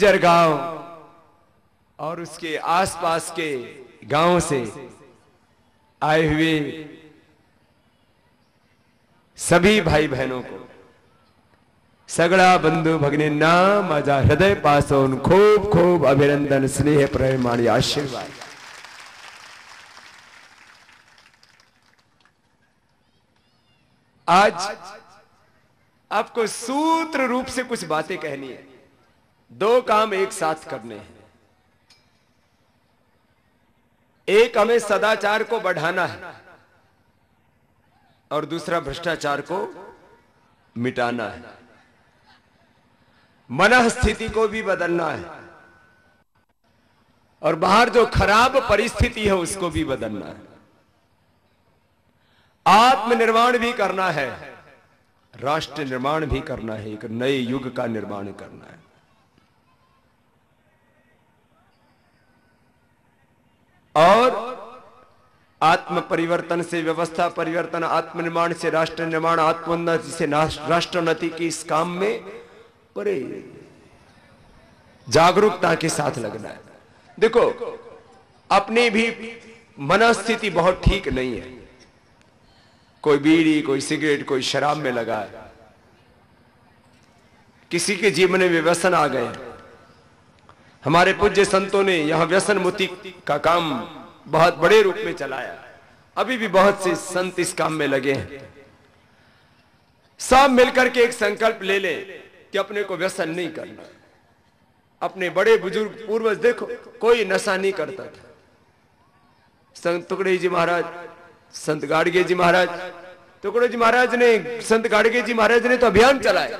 Major गांव और उसके आसपास के गांवों से आए हुए सभी भाई बहनों को सगळा बंधु भगिनींना माझा हृदय पासून खूब खूब अभिनंदन, स्नेह, प्रेम आणि आशीर्वाद। आज आपको सूत्र रूप से कुछ बातें कहनी है। दो काम एक साथ करने हैं। एक, हमें सदाचार को बढ़ाना है और दूसरा भ्रष्टाचार को मिटाना है। मन स्थिति को भी बदलना है और बाहर जो खराब परिस्थिति है उसको भी बदलना है। आत्मनिर्माण भी करना है, राष्ट्र निर्माण भी करना है, एक नए युग का निर्माण करना है। और आत्म परिवर्तन से व्यवस्था परिवर्तन, आत्मनिर्माण से राष्ट्र निर्माण, आत्मोन्नति से राष्ट्रोन्नति की इस काम में बड़े जागरूकता के साथ लगना है। देखो, अपनी भी मनस्थिति बहुत ठीक नहीं है। कोई बीड़ी, कोई सिगरेट, कोई शराब में लगा है, किसी के जीवन में व्यसन आ गए। हमारे पूज्य संतों ने यहां व्यसन मुक्ति का काम बहुत बड़े रूप में चलाया। अभी भी बहुत से संत इस काम में लगे हैं। सब मिलकर के एक संकल्प ले ले कि अपने को व्यसन नहीं करना। अपने बड़े बुजुर्ग पूर्वज देखो, कोई नशा नहीं करता था। संत टुकड़े जी महाराज, संत गाड़गे जी महाराज, टुकड़े जी महाराज ने, संत गाड़गे जी महाराज ने तो अभियान चलाया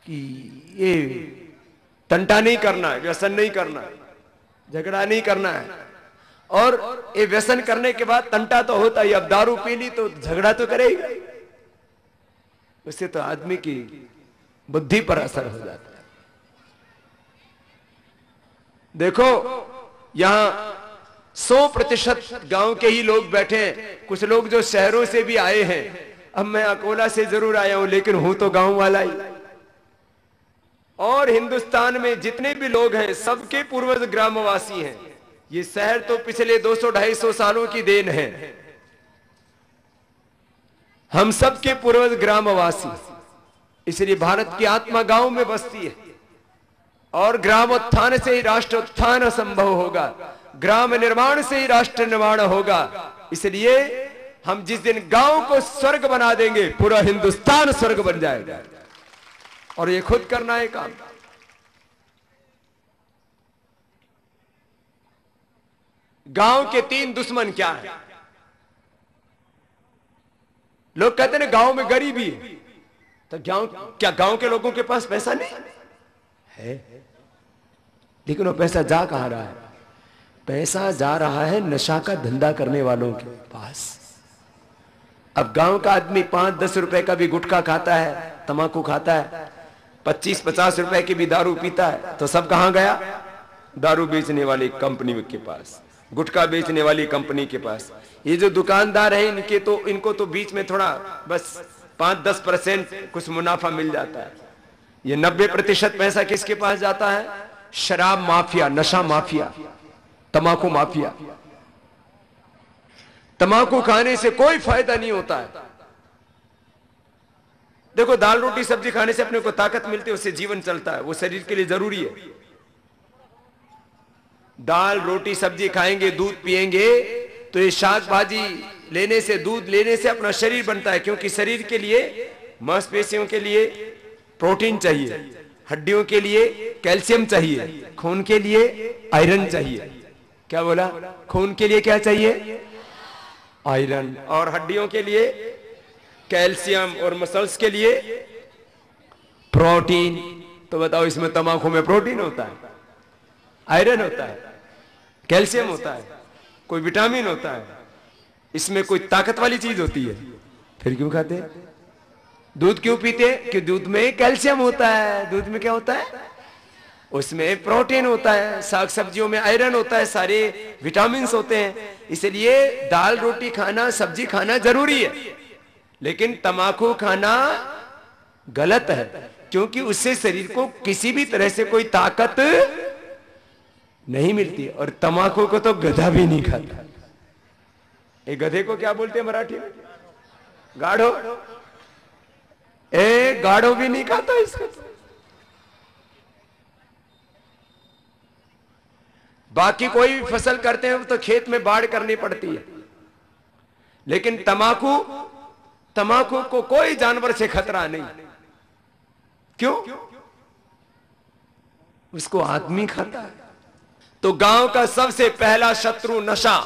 कि ये तंटा नहीं करना है, व्यसन नहीं करना है, झगड़ा नहीं करना है। और ये व्यसन करने के बाद तंटा तो होता ही। अब दारू पी ली तो झगड़ा तो करेगा, उससे तो आदमी की बुद्धि पर असर हो जाता है। देखो, यहां 100% गांव के ही लोग बैठे हैं। कुछ लोग जो शहरों से भी आए हैं। अब मैं अकोला से जरूर आया हूं, लेकिन हूं तो गांव वाला ही। और हिंदुस्तान में जितने भी लोग हैं, सबके पूर्वज ग्रामवासी हैं। ये शहर तो पिछले 200-250 सालों की देन है। हम सबके पूर्वज ग्रामवासी, इसलिए भारत की आत्मा गांव में बसती है। और ग्रामोत्थान से ही राष्ट्रोत्थान संभव होगा, ग्राम निर्माण से ही राष्ट्र निर्माण होगा। इसलिए हम जिस दिन गांव को स्वर्ग बना देंगे, पूरा हिंदुस्तान स्वर्ग बन जाएगा। और ये खुद करना है काम। गांव के 3 दुश्मन क्या है? लोग कहते हैं गांव में गरीबी है, तो क्या गांव के लोगों के पास पैसा नहीं है? लेकिन वो पैसा जा कहां रहा है? पैसा जा रहा है नशा का धंधा करने वालों के पास। अब गांव का आदमी 5-10 रुपए का भी गुटखा खाता है, तंबाकू खाता है, 25-50 रुपए की भी दारू पीता है, तो सब कहां गया? दारू बेचने वाली कंपनी के पास, गुटखा बेचने वाली कंपनी के पास। ये जो दुकानदार है, इनको तो बीच में थोड़ा बस 5-10% कुछ मुनाफा मिल जाता है। ये 90% पैसा किसके पास जाता है? शराब माफिया, नशा माफिया, तंबाकू माफिया। तंबाकू खाने से कोई फायदा नहीं होता है। देखो, दाल रोटी सब्जी खाने से अपने को ताकत मिलती है, उससे जीवन चलता है, वो शरीर के लिए जरूरी है। दाल रोटी सब्जी खाएंगे, दूध पिएंगे, तो ये शाक भाजी लेने से, दूध लेने से अपना शरीर बनता है। क्योंकि शरीर के लिए, मांसपेशियों के लिए प्रोटीन चाहिए, हड्डियों के लिए कैल्शियम चाहिए, खून के लिए आयरन चाहिए। क्या बोला? खून के लिए क्या चाहिए? आयरन। और हड्डियों के लिए कैल्शियम, और मसल्स के लिए प्रोटीन। तो बताओ, इसमें तंबाकू में प्रोटीन होता है, आयरन होता है, कैल्शियम होता है, कोई विटामिन होता है, इसमें कोई ताकत वाली चीज होती है। फिर क्यों खाते हैं? दूध क्यों पीते हैं? कि दूध में कैल्शियम होता है। दूध में क्या होता है? उसमें प्रोटीन होता है, साग सब्जियों में आयरन होता है, सारे विटामिन होते हैं। इसलिए दाल रोटी खाना, सब्जी खाना जरूरी है। लेकिन तंबाकू खाना गलत है। क्योंकि उससे शरीर को किसी भी तरह से कोई ताकत नहीं मिलती। और तम्बाकू को तो गधा भी नहीं खाता। एक गधे को क्या बोलते हैं मराठी में? गाढ़ो। गाढ़ो भी नहीं खाता इसको। बाकी कोई भी फसल करते हैं तो खेत में बाढ़ करनी पड़ती है, लेकिन तम्बाकू को कोई जानवर से खतरा नहीं। क्यों? उसको आदमी खाता है। तो गांव का सबसे पहला शत्रु नशा।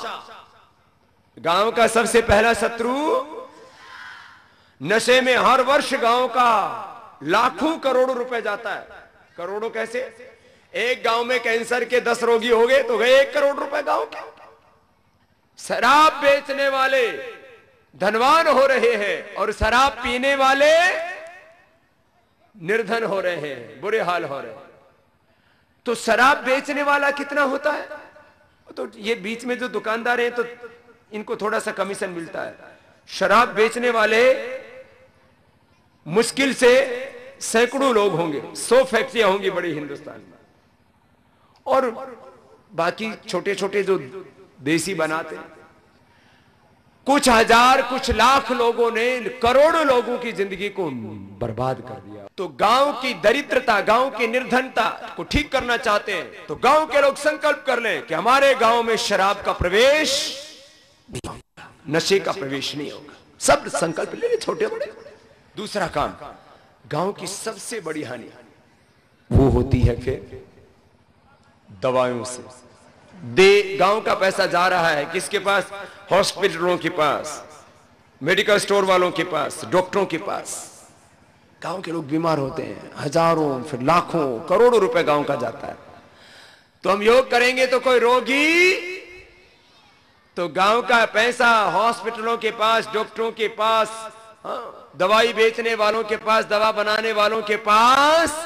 गांव का सबसे पहला शत्रु नशे में हर वर्ष गांव का लाखों करोड़ों रुपए जाता है। करोड़ों कैसे? एक गांव में कैंसर के 10 रोगी हो गए तो गए 1 करोड़ रुपए गांव के। शराब बेचने वाले धनवान हो रहे हैं और शराब पीने वाले निर्धन हो रहे हैं, बुरे हाल हो रहे हैं। तो शराब बेचने वाला कितना होता है? तो ये बीच में जो दुकानदार हैं तो इनको थोड़ा सा कमीशन मिलता है। शराब बेचने वाले मुश्किल से सैकड़ों लोग होंगे, 100 फैक्ट्रियां होंगी बड़ी हिंदुस्तान में। और बाकी छोटे छोटे जो देसी बनाते, कुछ हजार कुछ लाख लोगों ने करोड़ों लोगों की जिंदगी को बर्बाद कर दिया। तो गांव की दरिद्रता, गांव की निर्धनता को ठीक करना चाहते हैं तो गांव के लोग संकल्प कर लें कि हमारे गांव में शराब का प्रवेश नहीं होगा, नशे का प्रवेश नहीं होगा। सब संकल्प ले लें, छोटे बड़े। दूसरा काम, गांव की सबसे बड़ी हानि वो होती है फिर दवाइयों से। गांव का पैसा जा रहा है किसके पास? हॉस्पिटलों के पास, मेडिकल स्टोर वालों के पास, डॉक्टरों के पास। गांव के लोग बीमार होते हैं, हजारों फिर लाखों करोड़ों रुपए गांव का जाता है। तो हम योग करेंगे तो कोई रोगी, तो गांव का पैसा हॉस्पिटलों के पास, डॉक्टरों के पास, दवाई बेचने वालों के पास, दवा बनाने वालों के पास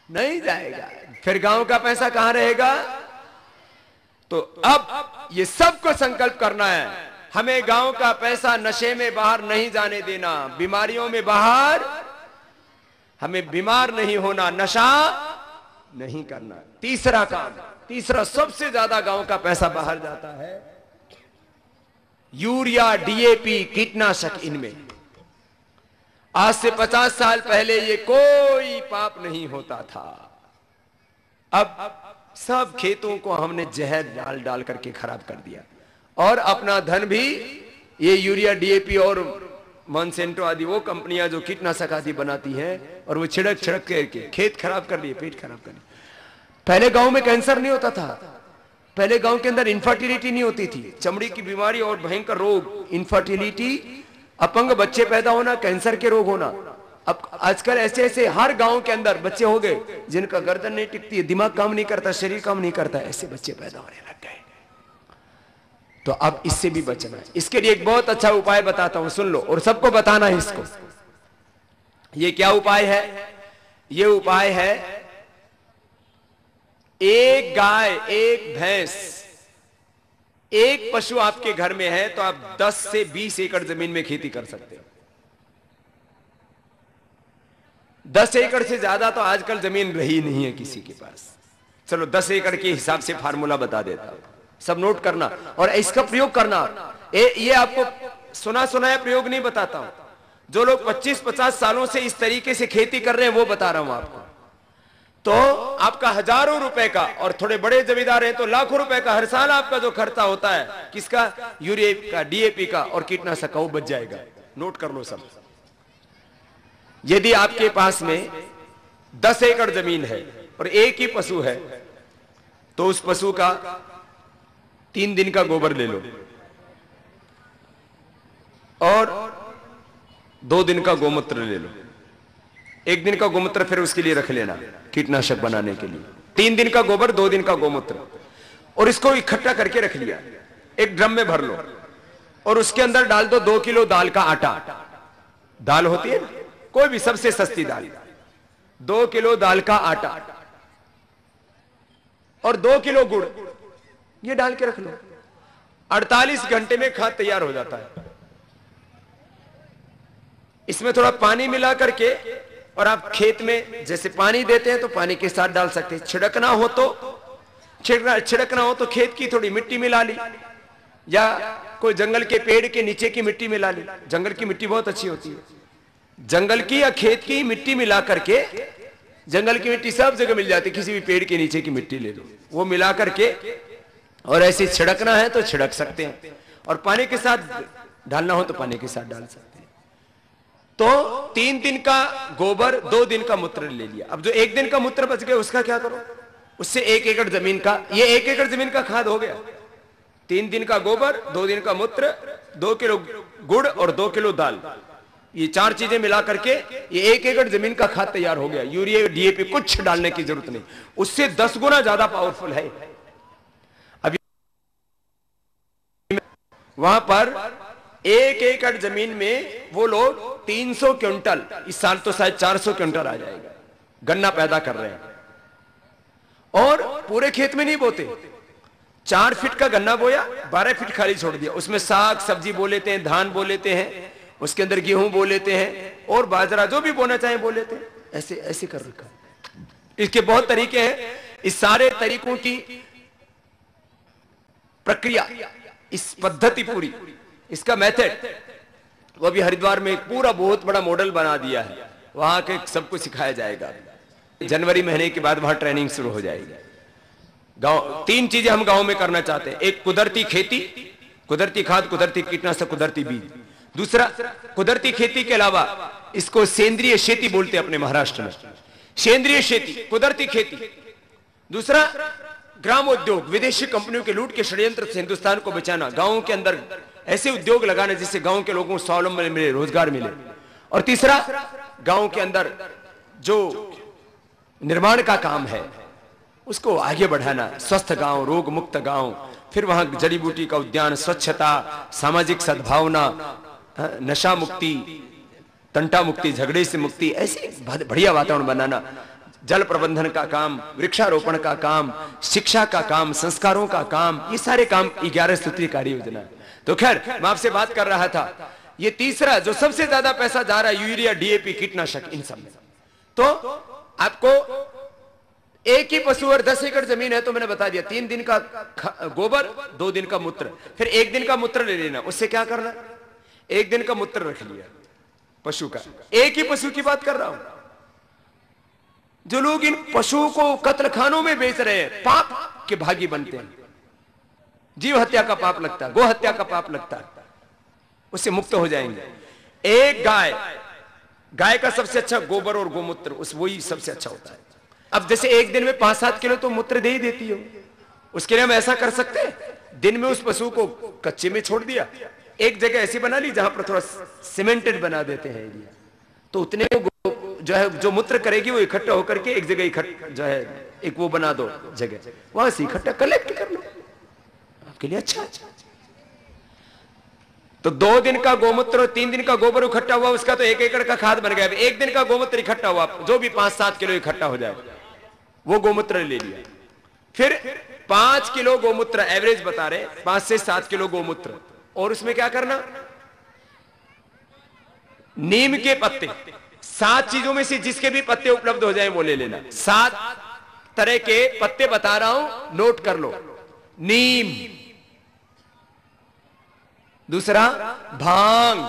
नहीं जाएगा। फिर गांव का पैसा कहां रहेगा? तो अब ये सबको संकल्प करना है, हमें गांव का पैसा नशे में बाहर नहीं जाने देना, बीमारियों में बाहर, हमें बीमार नहीं होना, नशा नहीं करना। तीसरा काम, तीसरा सबसे ज्यादा गांव का पैसा बाहर जाता है यूरिया, डीएपी, कीटनाशक। इनमें आज से 50 साल पहले ये कोई पाप नहीं होता था। अब सब खेतों को हमने जहर डाल डाल करके खराब कर दिया, और अपना धन भी ये यूरिया, डीएपी और मॉन्सेंटो आदि वो कंपनियां जो कीटनाशक आदि बनाती हैं, और वो छिड़क छिड़क करके खेत खराब कर लिए, पेट खराब कर लिए। पहले गांव में कैंसर नहीं होता था, पहले गांव के अंदर इनफर्टिलिटी नहीं होती थी, चमड़ी की बीमारी और भयंकर रोग, इनफर्टिलिटी, अपंग बच्चे पैदा होना, कैंसर के रोग होना। अब आजकल ऐसे ऐसे हर गांव के अंदर बच्चे हो गए जिनका गर्दन नहीं टिकती है, दिमाग काम नहीं करता, शरीर काम नहीं करता, ऐसे बच्चे पैदा होने लग गए। तो अब इससे भी बचना है। इसके लिए एक बहुत अच्छा उपाय बताता हूं, सुन लो, और सबको बताना है इसको। ये क्या उपाय है? ये उपाय है, एक गाय, एक भैंस, एक पशु आपके घर में है तो आप 10 से 20 एकड़ जमीन में खेती कर सकते हो। 10 एकड़ से ज्यादा तो आजकल जमीन रही नहीं है किसी के पास। चलो 10 एकड़ के हिसाब से फार्मूला बता देता हूं, सब नोट करना और इसका प्रयोग करना। ये आपको सुना सुनाया प्रयोग नहीं बताता हूं, जो लोग 25-50 सालों से इस तरीके से खेती कर रहे हैं वो बता रहा हूं आपको। तो आपका हजारों रुपए का, और थोड़े बड़े जमींदार हैं तो लाखों रुपए का हर साल आपका जो खर्चा होता है, किसका? यूरिया का, डीएपी का और कीटनाशक का, वो बच जाएगा। नोट कर लो सब। यदि आपके पास में 10 एकड़ जमीन है और एक ही पशु है, तो उस पशु का 3 दिन का गोबर ले लो और 2 दिन का गोमूत्र ले लो। 1 दिन का गोमूत्र फिर उसके लिए रख लेना कीटनाशक बनाने के लिए। 3 दिन का गोबर, 2 दिन का गोमूत्र, और इसको इकट्ठा करके रख लिया, एक ड्रम में भर लो और उसके अंदर डाल दो 2 किलो दाल का आटा। दाल होती है ना, कोई भी सबसे सस्ती दाल, 2 किलो दाल का आटा और 2 किलो गुड़, ये डाल के रख लो। 48 घंटे में खाद तैयार हो जाता है। इसमें थोड़ा पानी मिला करके और आप खेत में जैसे पानी देते हैं तो पानी के साथ डाल सकते हैं। छिड़कना हो तो खेत की थोड़ी मिट्टी मिला ली, या कोई जंगल के पेड़ के नीचे की मिट्टी मिला ली। जंगल की मिट्टी बहुत अच्छी होती है, जंगल की या खेत की मिट्टी मिला करके, जंगल की मिट्टी सब जगह मिल जाती है, किसी भी पेड़ के नीचे की मिट्टी ले लो, वो मिला करके और ऐसे छिड़कना है तो छिड़क सकते हैं, और पानी के साथ डालना हो तो पानी के साथ डाल सकते हैं। तो 3 दिन का गोबर 2 दिन का मूत्र ले लिया। अब जो 1 दिन का मूत्र बच गया उसका क्या करो? उससे 1 एकड़ जमीन का, ये 1 एकड़ जमीन का खाद हो गया। 3 दिन का गोबर, 2 दिन का मूत्र, 2 किलो गुड़ और 2 किलो दाल, ये 4 चीजें मिला करके ये 1 एकड़ जमीन का खाद तैयार हो गया। यूरिया डीएपी कुछ डालने की जरूरत नहीं, उससे 10 गुना ज्यादा पावरफुल है। अभी वहां पर 1 एकड़ जमीन में वो लोग 300 क्विंटल, इस साल तो शायद 400 क्विंटल आ जाएगा, गन्ना पैदा कर रहे हैं। और पूरे खेत में नहीं बोते, 4 फीट का गन्ना बोया, 12 फीट खाली छोड़ दिया, उसमें साग सब्जी बो लेते हैं, धान बो लेते हैं, उसके अंदर गेहूं बो लेते हैं, और बाजरा जो भी बोना चाहे बो लेते हैं। ऐसे ऐसे कर रखा है। इसके बहुत तरीके हैं। इस सारे तरीकों की प्रक्रिया, इस पद्धति पूरी, इसका मेथड, वो भी हरिद्वार में एक पूरा बहुत बड़ा मॉडल बना दिया है, वहां के सबको सिखाया जाएगा। जनवरी महीने के बाद वहां ट्रेनिंग शुरू हो जाएगी। गांव 3 चीजें हम गांव में करना चाहते हैं। एक कुदरती खेती, कुदरती खाद, कुदरती कीटनाशक, कुदरती बीज। दूसरा, कुदरती खेती के अलावा इसको सेंद्रीय खेती बोलते हैं अपने महाराष्ट्र में, सेंद्रीय खेती, कुदरती खेती। दूसरा, ग्राम उद्योग, विदेशी कंपनियों के लूट के षड्यंत्र से हिंदुस्तान को बचाना, गांवों के अंदर ऐसे उद्योग लगाना जिससे गांव के लोगों को स्वावलंबन मिले, रोजगार मिले। और तीसरा, गांव के अंदर जो निर्माण का काम है उसको आगे बढ़ाना, स्वस्थ गांव, रोग मुक्त गांव, फिर वहां जड़ी बूटी का उद्यान, स्वच्छता, सामाजिक सद्भावना, नशा मुक्ति, तंटा मुक्ति, झगड़े से मुक्ति, ऐसे बढ़िया वातावरण बनाना, जल प्रबंधन का काम, वृक्षारोपण का काम, शिक्षा का काम, संस्कारों का काम, ये सारे काम 11 सूत्रीय कार्य योजना। तो खैर, मैं आपसे बात कर रहा था, ये तीसरा जो सबसे ज्यादा पैसा जा रहा है यूरिया डीएपी कीटनाशक, इन सब में। तो आपको एक ही पशु और 10 एकड़ जमीन है तो मैंने बता दिया, 3 दिन का गोबर, 2 दिन का मूत्र, फिर 1 दिन का मूत्र ले लेना। उससे क्या करना? 1 दिन का मूत्र रख लिया पशु का। एक ही पशु की बात कर रहा हूं। जो लोग इन पशुओं को कत्ल खानों में बेच रहे हैं, पाप के भागी बनते हैं। जीव हत्या का पाप लगता है, गो हत्या का पाप लगता है, उससे मुक्त हो जाएंगे। एक गाय का सबसे अच्छा गोबर और गोमूत्र, उस वही सबसे अच्छा होता है। अब जैसे एक दिन में 5-7 किलो तो मूत्र दे ही देती हो, उसके लिए हम ऐसा कर सकते हैं, दिन में उस पशु को कच्चे में छोड़ दिया, एक जगह ऐसी बना ली जहां पर थोड़ा सीमेंटेड बना देते हैं एरिया, तो उतने जो है जो मूत्र करेगी वो इकट्ठा होकर के एक जगह इकट्ठा जो है एक वो बना दो जगह, वहां से इकट्ठा कलेक्ट कर लो, आपके लिए अच्छा। तो 2 दिन का गोमूत्र और 3 दिन का गोबर इकट्ठा हुआ, उसका तो 1 एकड़ का खाद बन गया। 1 दिन का गोमूत्र इकट्ठा हुआ, जो भी 5-7 किलो इकट्ठा हो जाए वो गोमूत्र ले लिया। फिर 5 किलो गोमूत्र एवरेज बता रहे, 5 से 7 किलो गोमूत्र, और उसमें क्या करना? नीम के पत्ते, 7 चीजों में से जिसके भी पत्ते उपलब्ध हो जाए वो ले लेना। 7 तरह के पत्ते बता रहा हूं, नोट कर लो। नीम, दूसरा भांग,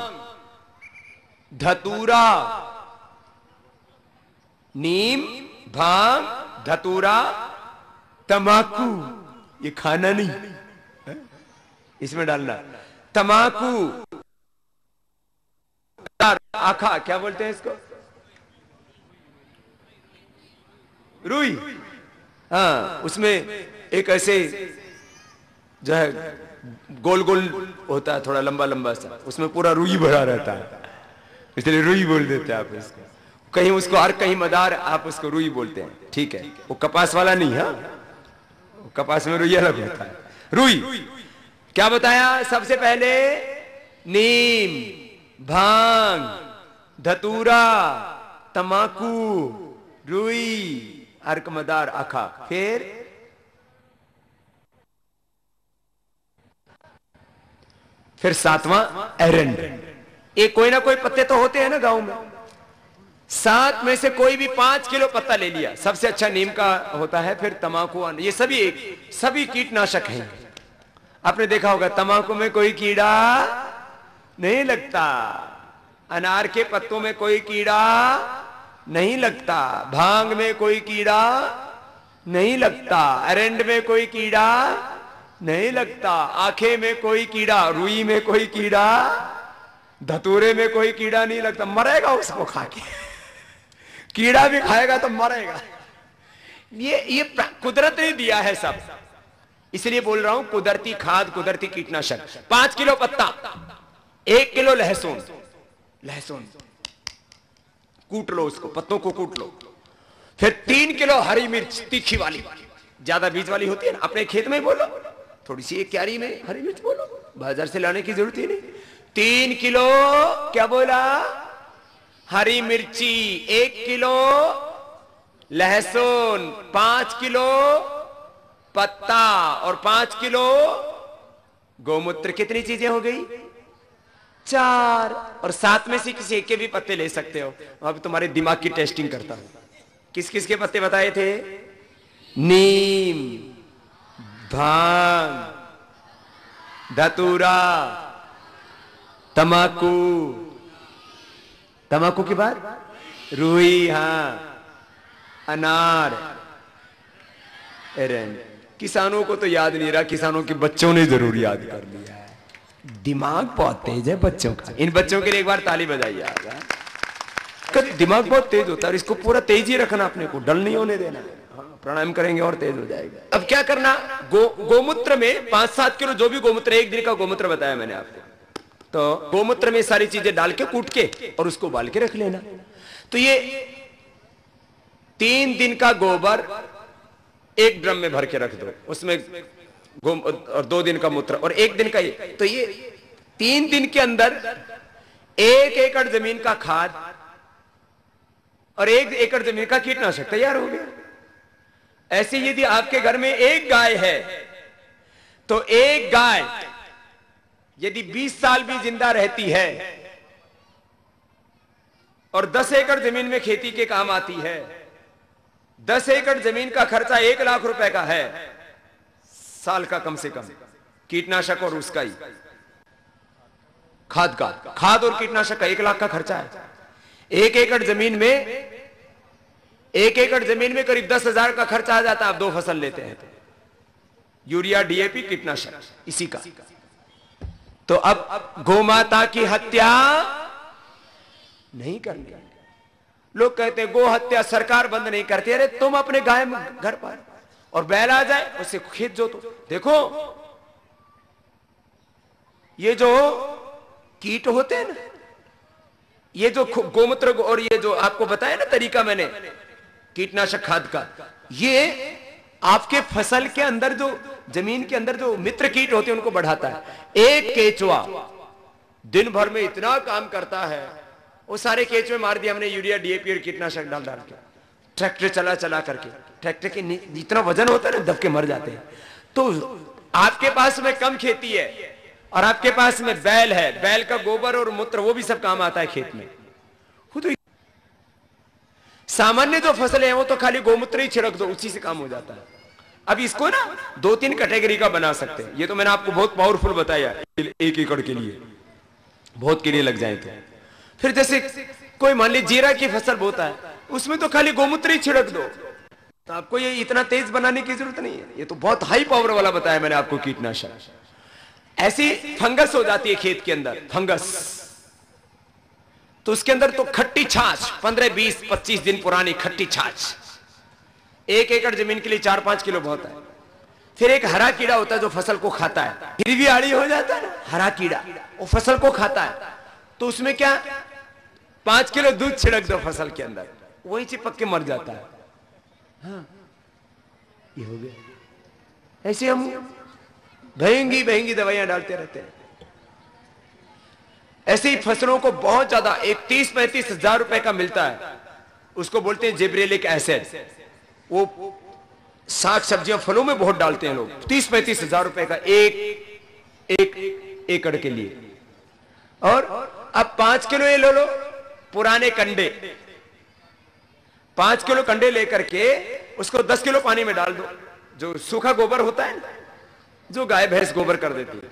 धतूरा, नीम, भांग, धतूरा, तमाकू, ये खाना नहीं है? इसमें डालना। तमाकू, आखा, क्या बोलते हैं इसको? रुई। हाँ, उसमें एक ऐसे जो है गोल गोल होता है, थोड़ा लंबा लंबा सा, उसमें पूरा रुई भरा रहता है, इसलिए रुई बोल देते हैं आप इसको। कहीं उसको और कहीं मदार, आप उसको रुई बोलते हैं, ठीक है? वो कपास वाला नहीं है, कपास में रुई अलग होता है। रुई क्या बताया? सबसे पहले नीम, भांग, धतूरा, तमाकू, रुई, अर्क, मदार, आखा। फिर 7वां एरंड। एक कोई ना कोई पत्ते तो होते हैं ना गांव में, 7 में से कोई भी 5 किलो पत्ता ले लिया, सबसे अच्छा नीम का होता है, फिर तम्बाकू, ये सभी कीटनाशक हैं। आपने देखा होगा तम्बाकू में कोई कीड़ा नहीं लगता, अनार के पत्तों में कोई कीड़ा नहीं लगता, भांग में कोई कीड़ा नहीं लगता, अरंड में कोई कीड़ा नहीं लगता, आंखें में कोई कीड़ा, रुई में कोई कीड़ा, धतूरे में कोई कीड़ा नहीं लगता। मरेगा उसको खा के, कीड़ा भी खाएगा तो मरेगा। ये कुदरत ने दिया है सब, इसलिए बोल रहा हूं कुदरती खाद, कुदरती कीटनाशक। 5 किलो पत्ता, 1 किलो लहसुन कूट लो, उसको पत्तों को कूट लो। फिर 3 किलो हरी मिर्च, तीखी वाली, ज्यादा बीज वाली होती है ना, अपने खेत में बोलो, थोड़ी सी एक क्यारी में हरी मिर्च बोलो, बाजार से लाने की जरूरत ही नहीं। 3 किलो क्या बोला, हरी मिर्ची, 1 किलो लहसुन, 5 किलो पत्ता और 5 किलो गोमूत्र। कितनी चीजें हो गई? 4। और 7 में से किसी एक के भी पत्ते ले सकते हो। अब तुम्हारे दिमाग की टेस्टिंग करता हूं। किस किस के पत्ते बताए थे? नीम, भांग, धतूरा, तम्बाकू, तम्बाकू के बाद रुई, हां, अनार, एरंड। किसानों को तो याद नहीं रहा, किसानों के बच्चों ने जरूर याद कर लिया है। दिमाग बहुत तेज है बच्चों का। इन बच्चों के लिए एक बार ताली बजाइए आप। दिमाग बहुत तेज होता है, इसको पूरा तेज ही रखना, अपने को डल नहीं होने देना। प्राणायाम करेंगे और तेज हो जाएगा। अब क्या करना, गोमूत्र में 5-7 किलो जो भी गोमूत्र, 1 दिन का गोमूत्र बताया मैंने आपको, तो गोमूत्र में सारी चीजें डाल के कूट के और उसको उबाल के रख लेना। तो ये 3 दिन का गोबर एक ड्रम में भर के रख दो, उसमें और 2 दिन का मूत्र और 1 दिन का ये, तो ये 3 दिन के अंदर 1 एकड़ जमीन का खाद और 1 एकड़ जमीन का कीटनाशक तैयार हो गया। ऐसे यदि आपके घर में एक गाय है तो एक गाय यदि 20 साल भी जिंदा रहती है और 10 एकड़ जमीन में खेती के काम आती है, 10 एकड़ जमीन का खर्चा 1 लाख रुपए का है साल का, कम से कम कीटनाशक और उसका ही खाद और कीटनाशक का 1 लाख का खर्चा है। 1 एकड़ जमीन में करीब 10,000 का खर्चा आ जाता है। आप 2 फसल लेते हैं तो यूरिया, डीएपी, कीटनाशक इसी का। तो अब गोमाता की हत्या नहीं करनी। लोग कहते हैं गो हत्या सरकार बंद नहीं करती। अरे तुम अपने गाय घर पर और बैल आ जाए उससे खेत जोतो। देखो ये जो कीट होते हैं ना, ये जो गोमूत्र और ये जो आपको बताया ना तरीका मैंने कीटनाशक खाद का, ये आपके फसल के अंदर जो जमीन के अंदर जो मित्र कीट होते हैं उनको बढ़ाता है। एक केचुआ दिन भर में इतना काम करता है, वो सारे केचुए मार दिया हमने यूरिया, डीएपी और कीटनाशक डाल के। ट्रैक्टर चला करके, ट्रैक्टर के जितना वजन होता है ना दब के मर जाते हैं। तो आपके पास में कम खेती है और आपके पास में बैल है, बैल का गोबर और मूत्र वो भी सब काम आता है खेत में। तो सामान्य जो फसलें हैं वो तो खाली गोमूत्र ही छिड़क दो, उसी से काम हो जाता है। अब इसको ना 2-3 कैटेगरी का बना सकते हैं। ये तो मैंने आपको बहुत पावरफुल बताया, 1 एकड़ के लिए बहुत के लिए लग जाए तो। फिर जैसे कोई मान लीजिए जीरा की फसल बोता है, उसमें तो खाली गोमूत्र ही छिड़क दो, तो आपको ये इतना तेज बनाने की जरूरत नहीं है। ये तो बहुत हाई पावर वाला बताया मैंने आपको कीटनाशक। ऐसी फंगस हो जाती है खेत के अंदर, फंगस, तो उसके अंदर तो खट्टी छाछ 15, 20, 25 दिन पुरानी खट्टी छाछ 1 एकड़ जमीन के लिए 4-5 किलो बहुत है। फिर एक हरा कीड़ा होता है जो फसल को खाता है, फिर भी आड़ी हो जाता है ना, हरा कीड़ा वो फसल को खाता है। तो उसमें क्या 5 किलो दूध छिड़क दो फसल के अंदर, वही चिपक के मर जाता है। हाँ, ये हो गया। ऐसे हम महंगी दवाइयां डालते रहते हैं। ऐसे ही फसलों को बहुत ज्यादा, एक 30-35 हजार रुपए का मिलता है, उसको बोलते हैं जिब्रेलिक एसिड। वो साग सब्जियां फलों में बहुत डालते हैं लोग, 30-35 हजार रुपए का एक एकड़ के लिए। और अब 5 किलो ये लो पुराने कंडे, 5 किलो कंडे लेकर के उसको 10 किलो पानी में डाल दो। जो सूखा गोबर होता है ना, जो गाय भैंस गोबर कर देती है,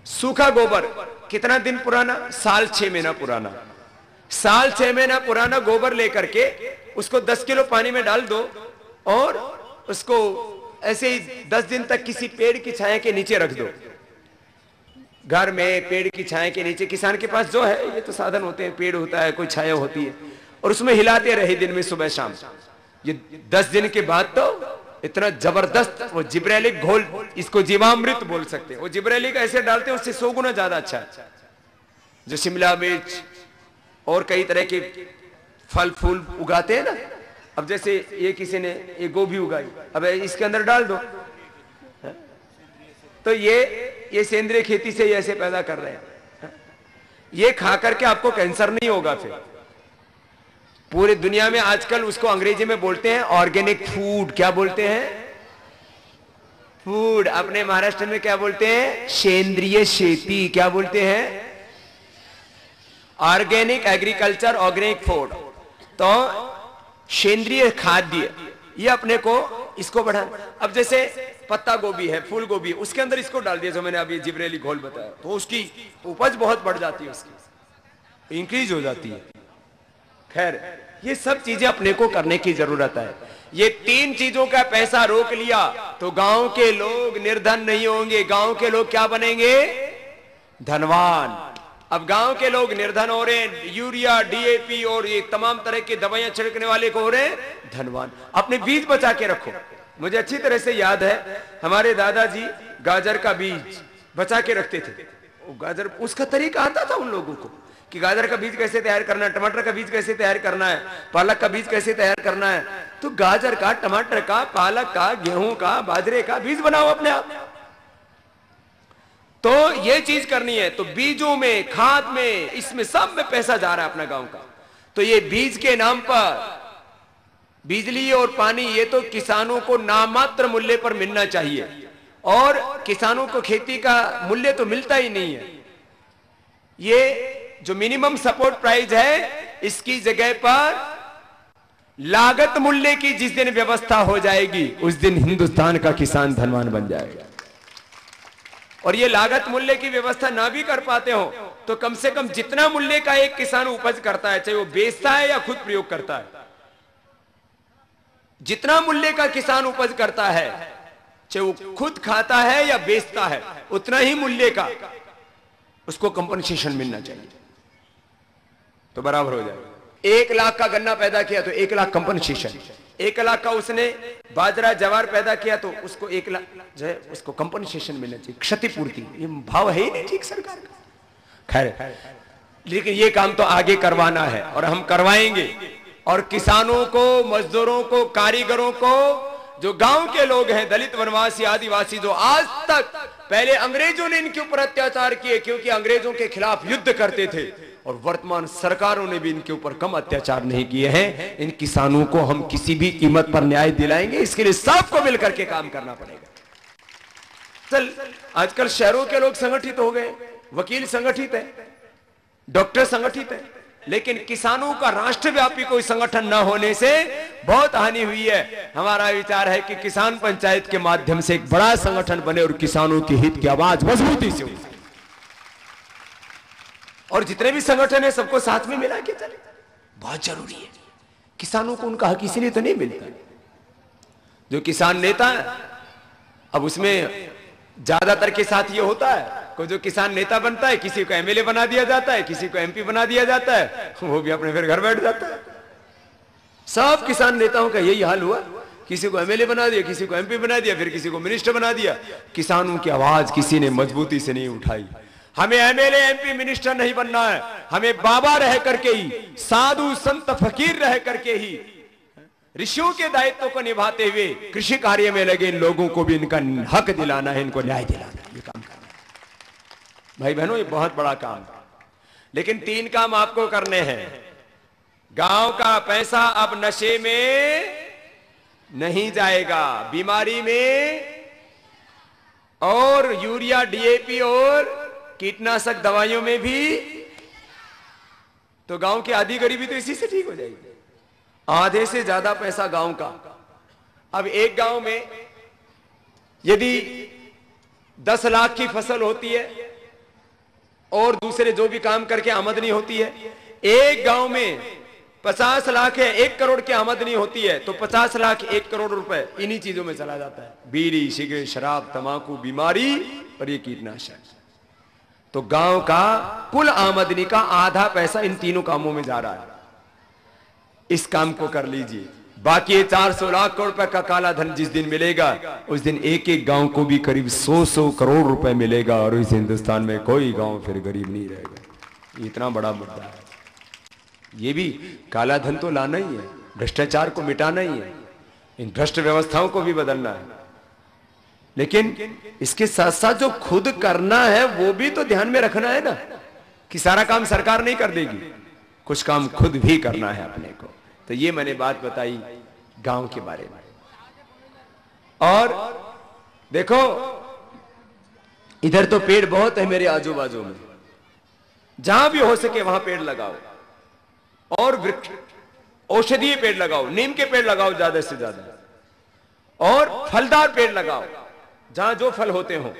सूखा गोबर कितना दिन पुराना? साल 6 महीना पुराना। साल 6 महीना पुराना गोबर लेकर के उसको 10 किलो पानी में डाल दो और उसको ऐसे ही 10 दिन तक किसी पेड़ की छाया के नीचे रख दो। घर में पेड़ की छाया के नीचे, किसान के पास जो है ये तो साधन होते हैं, पेड़ होता है, कोई छाया होती है, और उसमें हिलाते रहे दिन में सुबह शाम। ये 10 दिन के बाद तो इतना जबरदस्त वो जिब्रेलिक घोल, इसको जीवामृत बोल सकते हैं, वो जिब्रेलिक ऐसे डालते हैं उससे 100 गुना ज्यादा अच्छा है। जो शिमला मिर्च और कई तरह के फल फूल उगाते हैं ना, अब जैसे ये किसी ने ये गोभी उगाई, अब इसके अंदर डाल दो, तो ये सेंद्रिय खेती से ऐसे पैदा कर रहे हैं। ये खा करके आपको कैंसर नहीं होगा। फिर पूरी दुनिया में आजकल उसको अंग्रेजी में बोलते हैं ऑर्गेनिक फूड। क्या बोलते हैं? फूड। अपने महाराष्ट्र में क्या बोलते हैं? सेंद्रिय शेती। क्या बोलते हैं? Organic agriculture, organic food. तो सेंद्रिय खाद्य, ये अपने को इसको बढ़ा। अब जैसे पत्ता गोभी है, फूल गोभी, उसके अंदर इसको डाल दिया जो मैंने अभी जिब्रेली घोल बताया, तो उसकी उपज बहुत बढ़ जाती है, उसकी इंक्रीज हो जाती है। खैर, ये सब चीजें अपने को करने की जरूरत है। ये 3 चीजों का पैसा रोक लिया तो गांव के लोग निर्धन नहीं होंगे, गांव के लोग क्या बनेंगे? धनवान। अब गांव के लोग निर्धन हो रहे हैं, यूरिया, डीएपी और ये तमाम तरह की दवाइयां छिड़कने वाले को हो रहे हैं धनवान। अपने बीज बचा के रखो। मुझे अच्छी तरह से याद है, हमारे दादाजी गाजर का बीज बचा के रखते थे। गाजर, उसका तरीका आता था उन लोगों को कि गाजर का बीज कैसे तैयार करना है, टमाटर का बीज कैसे तैयार करना है, पालक का बीज कैसे तैयार करना है। तो गाजर का, टमाटर का, पालक का, गेहूं का, बाजरे का बीज बनाओ अपने आप। तो ये चीज करनी है, तो बीजों में, खाद में, इसमें सब में पैसा जा रहा है अपना गांव का। तो ये बीज के नाम पर बिजली और पानी, ये तो किसानों को नामात्र मूल्य पर मिलना चाहिए, और किसानों को खेती का मूल्य तो मिलता ही नहीं है। ये जो मिनिमम सपोर्ट प्राइस है, इसकी जगह पर लागत मूल्य की जिस दिन व्यवस्था हो जाएगी, उस दिन हिंदुस्तान का किसान धनवान बन जाएगा। और ये लागत मूल्य की व्यवस्था ना भी कर पाते हो तो कम से कम जितना मूल्य का एक किसान उपज करता है, चाहे वो बेचता है या खुद प्रयोग करता है, जितना मूल्य का किसान उपज करता है, चाहे वो खुद खाता है या बेचता है, उतना ही मूल्य का उसको कंपनसेशन मिलना चाहिए, तो बराबर हो जाएगा। 1 लाख का गन्ना पैदा किया तो 1 लाख कंपनसेशन, 1 लाख का उसने बाजरा जवार पैदा किया तो उसको 1 लाख जो है उसको कंपनसेशन मिलना चाहिए, क्षतिपूर्ति। ये भाव है ही नहीं ठीक सरकार का। खैर, लेकिन ये काम तो आगे करवाना है और हम करवाएंगे। और किसानों को, मजदूरों को, कारीगरों को, जो गांव के लोग हैं, दलित, वनवासी, आदिवासी, जो आज तक, पहले अंग्रेजों ने इनके ऊपर अत्याचार किए क्योंकि अंग्रेजों के खिलाफ युद्ध करते थे, और वर्तमान सरकारों ने भी इनके ऊपर कम अत्याचार नहीं किए हैं। इन किसानों को हम किसी भी कीमत पर न्याय दिलाएंगे, इसके लिए सबको मिलकर के काम करना पड़ेगा। चल, आजकल शहरों के लोग संगठित हो गए, वकील संगठित है, डॉक्टर संगठित है, लेकिन किसानों का राष्ट्रव्यापी कोई संगठन न होने से बहुत हानि हुई है। हमारा विचार है कि किसान पंचायत के माध्यम से एक बड़ा संगठन बने और किसानों के हित की आवाज मजबूती से हो, और जितने भी संगठन है सबको साथ में मिला के चले, बहुत जरूरी है। किसानों को उनका हक इसीलिए तो नहीं मिलता। जो किसान नेता है, अब उसमें ज्यादातर के साथ ये होता है, को जो किसान नेता बनता है, किसी को एमएलए बना दिया जाता है, किसी को एमपी बना दिया जाता है, वो भी अपने फिर घर बैठ जाता है। सब किसान नेताओं का यही हाल हुआ, किसी को एमएलए बना दिया, किसी को एमपी बना दिया, फिर किसी को मिनिस्टर बना दिया। किसानों की आवाज किसी ने मजबूती से नहीं उठाई। हमें एमएलए, एमपी, मिनिस्टर नहीं बनना है, हमें बाबा रह करके ही, साधु संत फकीर रह करके ही, ऋषियों के दायित्व को निभाते हुए कृषि कार्य में लगे इन लोगों को भी इनका हक दिलाना है, इनको न्याय दिलाना है। ये काम करना है भाई बहनों, ये बहुत बड़ा काम है। लेकिन 3 काम आपको करने हैं। गांव का पैसा अब नशे में नहीं जाएगा, बीमारी में, और यूरिया, डीएपी और कीटनाशक दवाइयों में भी। तो गांव की आधी गरीबी तो इसी से ठीक हो जाएगी। आधे से ज्यादा पैसा गांव का। अब एक गांव में यदि 10 लाख की फसल होती है और दूसरे जो भी काम करके आमदनी होती है, एक गांव में 50 लाख है, 1 करोड़ की आमदनी होती है, तो 50 लाख 1 करोड़ रुपए इन्हीं चीजों में चला जाता है, बीड़ी, सिगरेट, शराब, तंबाकू, बीमारी और ये कीटनाशक। तो गांव का कुल आमदनी का आधा पैसा इन तीनों कामों में जा रहा है। इस काम को कर लीजिए, बाकी ये 400 लाख करोड़ रुपए का काला धन जिस दिन मिलेगा, उस दिन एक एक गांव को भी करीब 100 करोड़ रुपए मिलेगा और इस हिंदुस्तान में कोई गांव फिर गरीब नहीं रहेगा। इतना बड़ा मुद्दा है। ये भी काला धन तो लाना ही है, भ्रष्टाचार को मिटाना ही है, इन भ्रष्ट व्यवस्थाओं को भी बदलना है, लेकिन इसके साथ साथ जो खुद करना है वो भी तो ध्यान में रखना है ना, कि सारा काम सरकार नहीं कर देगी, कुछ काम खुद भी करना है अपने को। तो ये मैंने बात बताई गांव के बारे में। और देखो इधर तो पेड़ बहुत है मेरे आजू बाजू में, जहां भी हो सके वहां पेड़ लगाओ, और वृक्ष औषधीय पेड़ लगाओ, नीम के पेड़ लगाओ ज्यादा से ज्यादा, और फलदार पेड़ लगाओ जहां जो फल होते हो।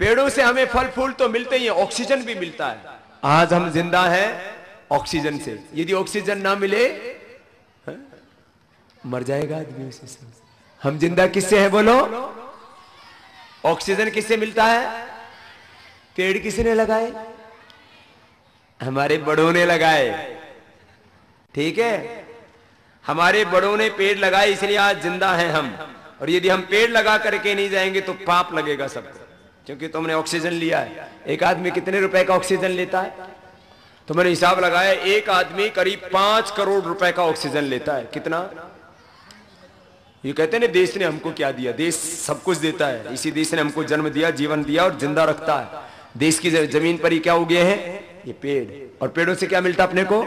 पेड़ों से हमें फल फूल तो मिलते ही है, ऑक्सीजन भी मिलता है। आज हम जिंदा हैं ऑक्सीजन से, यदि ऑक्सीजन ना मिले मर जाएगा आदमी उसी से। हम जिंदा किससे हैं बोलो? ऑक्सीजन किससे मिलता है? पेड़ किसने लगाए? हमारे बड़ों ने लगाए, ठीक है, हमारे बड़ों ने पेड़ लगाए, इसलिए आज जिंदा हैं हम। और यदि हम पेड़ लगा करके नहीं जाएंगे तो पाप लगेगा सबको, क्योंकि तुमने ऑक्सीजन लिया है। एक आदमी कितने रुपए का ऑक्सीजन लेता है? तो मैंने हिसाब लगाया, एक आदमी करीब 5 करोड़ रुपए का ऑक्सीजन लेता है। कितना? ये कहते हैं ना देश ने हमको क्या दिया, देश सब कुछ देता है, इसी देश ने हमको जन्म दिया, जीवन दिया और जिंदा रखता है। देश की जमीन पर ही क्या उगे हैं? ये पेड़। और पेड़ों से क्या मिलता अपने को?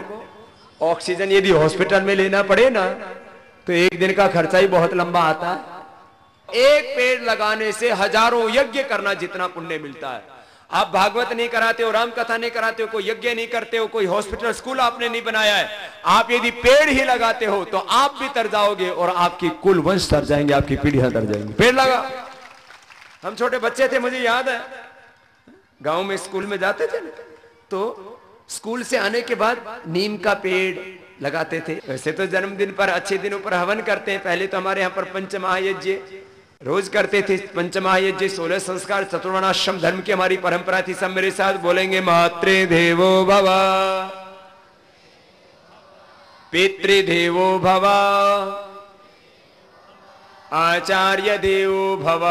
ऑक्सीजन। यदि हॉस्पिटल में लेना पड़े ना तो एक दिन का खर्चा ही बहुत लंबा आता है। एक पेड़ लगाने से हजारों यज्ञ करना जितना पुण्य मिलता है। आप भागवत नहीं कराते हो, राम कथा नहीं कराते हो, कोई यज्ञ नहीं करते हो, कोई हॉस्पिटल स्कूल आपने नहीं बनाया है, आप यदि पेड़ ही लगाते हो तो आप भी तर जाओगे और आपकी कुल वंश तर जाएंगे, आपकी पीढ़ियां तर जाएंगी। पेड़ लगा। हम छोटे बच्चे थे, मुझे याद है गांव में स्कूल में जाते थे तो स्कूल से आने के बाद नीम का पेड़ लगाते थे। वैसे तो जन्मदिन पर, अच्छे दिनों पर हवन करते हैं। पहले तो हमारे यहाँ पर पंचमहायज्ञ रोज करते थे। पंचमहायज्ञ 16 संस्कार, चतुर्वर्णाश्रम धर्म की हमारी परंपरा थी। सब मेरे साथ बोलेंगे, मात्रे देवो भव, पितृ देवो भव, आचार्य देवो भव,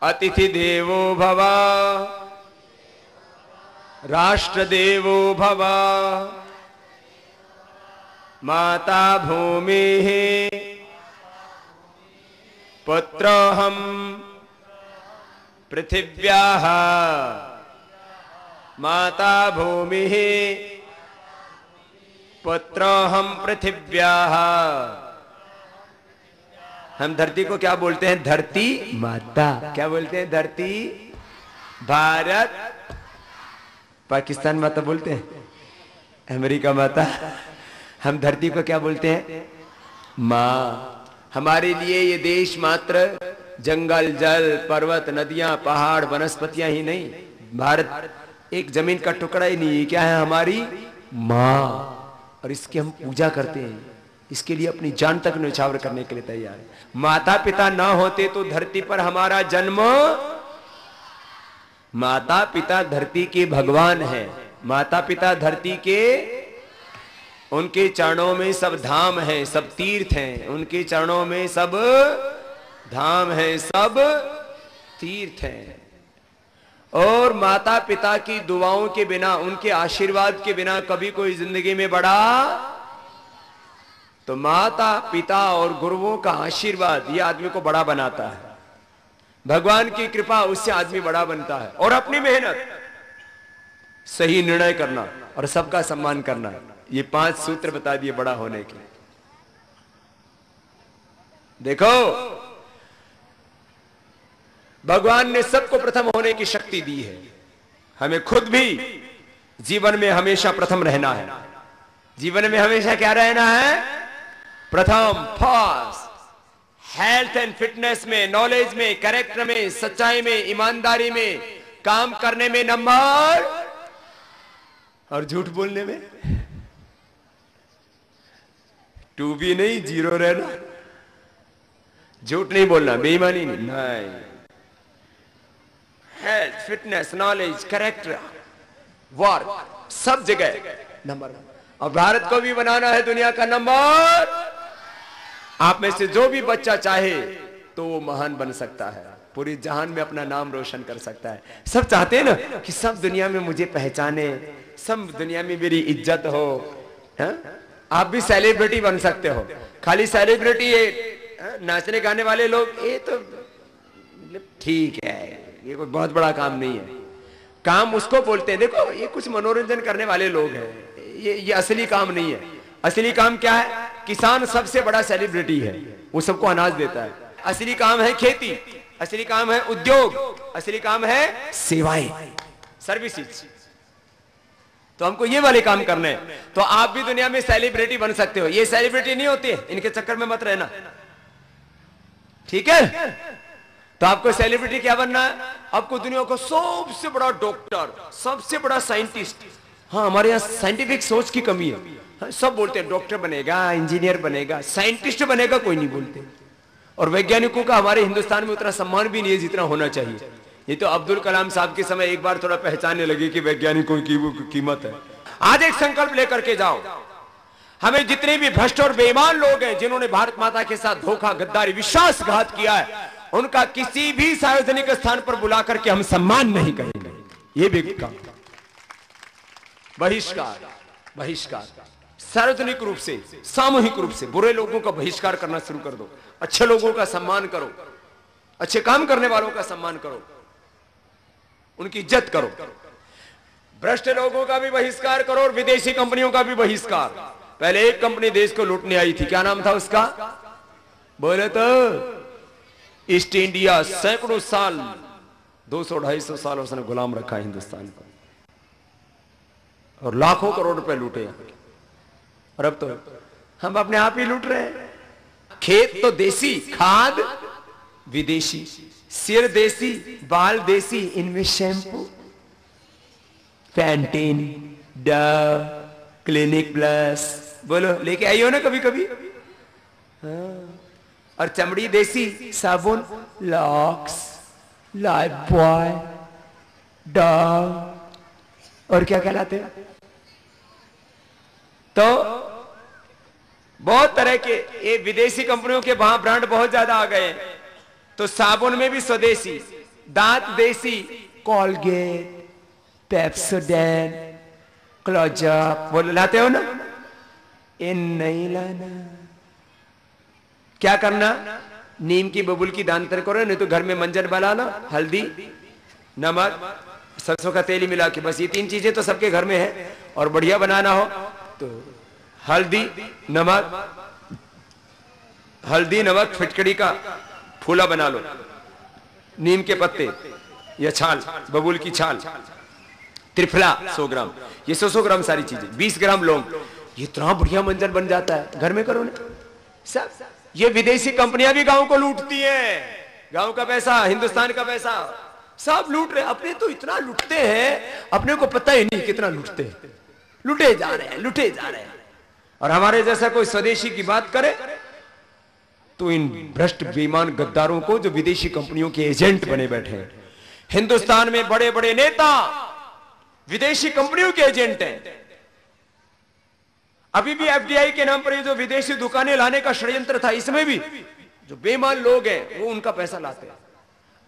अतिथि देवो भव, राष्ट्र देवो भव, माता भूमिः पुत्रोऽहं पृथिव्याः, माता भूमिः पुत्रोऽहं पृथिव्याः। हम धरती को क्या बोलते हैं? धरती माता। क्या बोलते हैं? धरती। भारत, पाकिस्तान माता बोलते हैं, अमेरिका माता। हम धरती को क्या बोलते हैं? माँ। हमारे लिए ये देश मात्र जंगल, जल, पर्वत, नदियां, पहाड़, वनस्पतियां ही नहीं, भारत एक जमीन का टुकड़ा ही नहीं है। क्या है? हमारी माँ। और इसकी हम पूजा करते हैं, इसके लिए अपनी जान तक न्यौछावर करने के लिए तैयार है। माता पिता ना होते तो धरती पर हमारा जन्म, माता पिता धरती के भगवान हैं। माता पिता धरती के, उनके चरणों में सब धाम है, सब तीर्थ हैं, उनके चरणों में सब धाम है, सब तीर्थ हैं। और माता पिता की दुआओं के बिना, उनके आशीर्वाद के बिना कभी कोई जिंदगी में बढ़ा, तो माता पिता और गुरुओं का आशीर्वाद ये आदमी को बड़ा बनाता है। भगवान की कृपा, उससे आदमी बड़ा बनता है। और अपनी मेहनत, सही निर्णय करना और सबका सम्मान करना, ये 5 सूत्र बता दिए बड़ा होने के। देखो भगवान ने सबको प्रथम होने की शक्ति दी है, हमें खुद भी जीवन में हमेशा प्रथम रहना है। जीवन में हमेशा क्या रहना है? प्रथम, फर्स्ट। हेल्थ एंड फिटनेस में, नॉलेज में, कैरेक्टर में, सच्चाई में, ईमानदारी में, काम करने में नंबर, और झूठ बोलने में 2 भी नहीं, 0 रहना। झूठ नहीं बोलना, बेईमानी नहीं। Health, fitness, knowledge, character, work, सब जगह नंबर। और भारत को भी बनाना है दुनिया का नंबर। आप में से जो भी बच्चा चाहे तो वो महान बन सकता है, पूरी जहान में अपना नाम रोशन कर सकता है। सब चाहते हैं ना कि सब दुनिया में मुझे पहचाने, सब दुनिया में मेरी इज्जत हो। है? आप भी सेलिब्रिटी बन सकते हो। खाली सेलिब्रिटी ये नाचने गाने वाले लोग, ये तो ठीक है, ये कोई बहुत बड़ा काम नहीं है। काम उसको बोलते हैं, देखो ये कुछ मनोरंजन करने वाले लोग हैं, ये असली काम नहीं है। असली काम क्या है? किसान सबसे बड़ा सेलिब्रिटी है, वो सबको अनाज देता है। असली काम है खेती, असली काम है उद्योग, असली काम है सेवाएं, सर्विसेज। तो हमको ये वाले काम करने हैं। तो आप भी दुनिया में सेलिब्रिटी बन सकते हो। ये सेलिब्रिटी नहीं होती है, इनके चक्कर में मत रहना, ठीक है? तो आपको सेलिब्रिटी क्या बनना है? आपको दुनिया का सबसे बड़ा डॉक्टर, सबसे बड़ा साइंटिस्ट। हाँ, हमारे यहाँ साइंटिफिक सोच की कमी है। हाँ, सब बोलते हैं डॉक्टर बनेगा, इंजीनियर बनेगा, साइंटिस्ट बनेगा, कोई नहीं बोलते। और वैज्ञानिकों का हमारे हिंदुस्तान में उतना सम्मान भी नहीं है जितना होना चाहिए। ये तो अब्दुल कलाम साहब के समय एक बार थोड़ा पहचानने लगे कि वैज्ञानिकों की वो कीमत है। आज एक संकल्प लेकर के जाओ, हमें जितने भी भ्रष्ट और बेईमान लोग हैं जिन्होंने भारत माता के साथ धोखा, गद्दारी, विश्वासघात किया है, उनका किसी भी सार्वजनिक स्थान पर बुला करके हम सम्मान नहीं करेंगे। ये भी काम, बहिष्कार, बहिष्कार, सार्वजनिक रूप से, सामूहिक रूप से बुरे लोगों का बहिष्कार करना शुरू कर दो। अच्छे लोगों का सम्मान करो, अच्छे काम करने वालों का सम्मान करो, उनकी इज्जत करो। भ्रष्ट लोगों का भी बहिष्कार करो और विदेशी कंपनियों का भी बहिष्कार। पहले एक कंपनी देश को लूटने आई थी, क्या नाम था उसका? बोले तो ईस्ट इंडिया। सैकड़ों साल, 200-250 साल उसने गुलाम रखा हिंदुस्तान को, और लाखों करोड़ रुपए लूटे। और अब तो हम अपने आप ही लूट रहे हैं। खेत तो देसी, खाद विदेशी, सिर देसी, बाल देसी, इनमें shampoo, Pantene, Dove, clinic plus, बोलो लेके आई हो ना कभी कभी। हाँ। और चमड़ी देसी, साबुन लॉक्स, लाइफ बॉय, डव, और क्या कहलाते हैं। तो बहुत तरह के ये विदेशी कंपनियों के वहां ब्रांड बहुत ज्यादा आ गए हैं। तो साबुन में भी स्वदेशी, दांत देसी, कॉलगेट, पेप्सोडेंट, क्लोजअप, वो लाते हो ना, इन नहीं लाना। क्या करना? नीम की बबूल की दांतर करो, नहीं तो घर में मंजन बना लो, हल्दी, नमक, सरसों का तेल मिला के, बस ये 3 चीजें तो सबके घर में है। और बढ़िया बनाना हो तो हल्दी, नमक, फिटकड़ी का फूला बना लो, नीम के पत्ते या छाल, बबूल की छाल, त्रिफला 100 ग्राम, ये 100 ग्राम सारी चीजें, 20 ग्राम लौंग, ये इतना बढ़िया मंजन बन जाता है। घर में करो ना सब। ये विदेशी कंपनियां भी गांव को लूटती हैं, गांव का पैसा, हिंदुस्तान का पैसा सब लूट रहे। अपने तो इतना लूटते हैं, अपने को पता ही नहीं कितना लूटते हैं। लूटे जा रहे हैं, लूटे जा रहे हैं। और हमारे जैसा कोई स्वदेशी की बात करे तो इन भ्रष्ट बेईमान गद्दारों को, जो विदेशी कंपनियों के एजेंट बने बैठे हैं, हिंदुस्तान में बड़े बड़े नेता विदेशी कंपनियों के एजेंट हैं। अभी भी एफडीआई के नाम पर ये जो विदेशी दुकानें लाने का षड्यंत्र था, इसमें भी जो बेईमान लोग हैं वो उनका पैसा लाते हैं।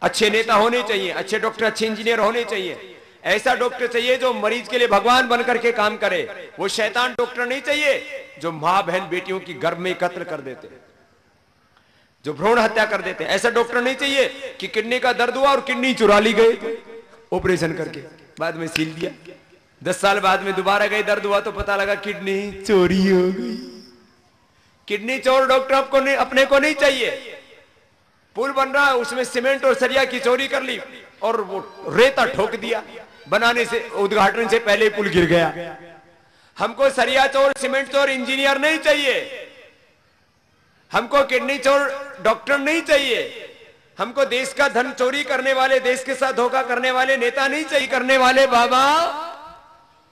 अच्छे नेता होने चाहिए, अच्छे डॉक्टर, अच्छे इंजीनियर होने चाहिए। ऐसा डॉक्टर चाहिए जो मरीज के लिए भगवान बनकर के काम करे। वो शैतान डॉक्टर नहीं चाहिए जो मां बहन बेटियों की गर्भ में कत्ल कर देते, जो भ्रूण हत्या कर देते। ऐसा डॉक्टर नहीं चाहिए कि किडनी का दर्द हुआ और किडनी चुरा ली गई ऑपरेशन करके, बाद में सील दिया। 10 साल बाद में दोबारा गए, दर्द हुआ तो पता लगा किडनी चोरी हो गई। किडनी चोर डॉक्टर आपको नहीं, अपने को नहीं चाहिए। पुल बन रहा है, उसमें सीमेंट और सरिया की चोरी कर ली और वो रेता ठोक दिया, बनाने से, उद्घाटन से पहले पुल गिर गया। हमको सरिया चोर, सीमेंट चोर, इंजीनियर नहीं चाहिए। हमको किडनी चोर डॉक्टर नहीं चाहिए। हमको देश का धन चोरी करने वाले, देश के साथ धोखा करने वाले नेता नहीं चाहिए, करने वाले बाबा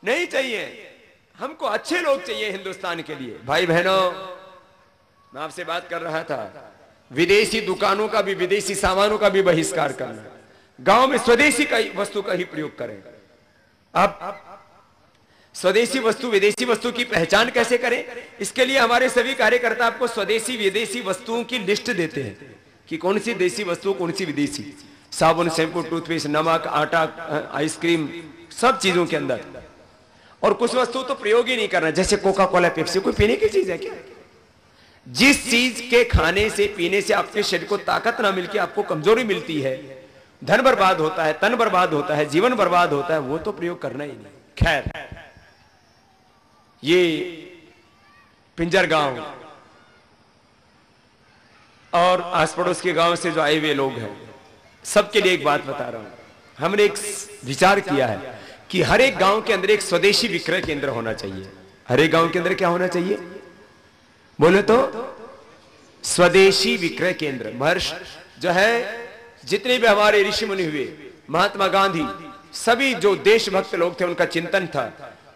नहीं चाहिए। हमको अच्छे लोग चाहिए हिंदुस्तान के लिए। भाई बहनों, मैं आपसे बात कर रहा था, विदेशी दुकानों का भी, विदेशी सामानों का भी बहिष्कार करना, गांव में स्वदेशी का वस्तु का ही प्रयोग करें। अब स्वदेशी वस्तु विदेशी वस्तु की पहचान कैसे करें? इसके लिए हमारे सभी कार्यकर्ता आपको स्वदेशी विदेशी वस्तुओं की लिस्ट देते हैं कि कौन सी देसी वस्तु, कौन सी विदेशी। साबुन, शैम्पू, टूथपेस्ट, नमक, आटा, आइसक्रीम, सब चीजों के अंदर। और कुछ वस्तु तो प्रयोग ही नहीं करना, जैसे कोका कोला, पेप्सी, कोई पीने की चीज है क्या? जिस चीज के खाने से, पीने से आपके शरीर को ताकत ना मिलकर आपको कमजोरी मिलती है, धन बर्बाद होता है, तन बर्बाद होता है, जीवन बर्बाद होता है, वो तो प्रयोग करना ही नहीं। खैर, ये पिंजर गांव और आस पड़ोस के गांव से जो आए हुए लोग हैं, सबके लिए एक बात बता रहा हूं। हमने एक विचार किया है कि हर एक गांव के अंदर एक स्वदेशी विक्रय केंद्र होना चाहिए। हर एक गांव के अंदर क्या होना चाहिए? बोले तो स्वदेशी विक्रय केंद्र। महर्षि जो है, जितने भी हमारे ऋषि मुनि हुए, महात्मा गांधी, सभी जो देशभक्त लोग थे, उनका चिंतन था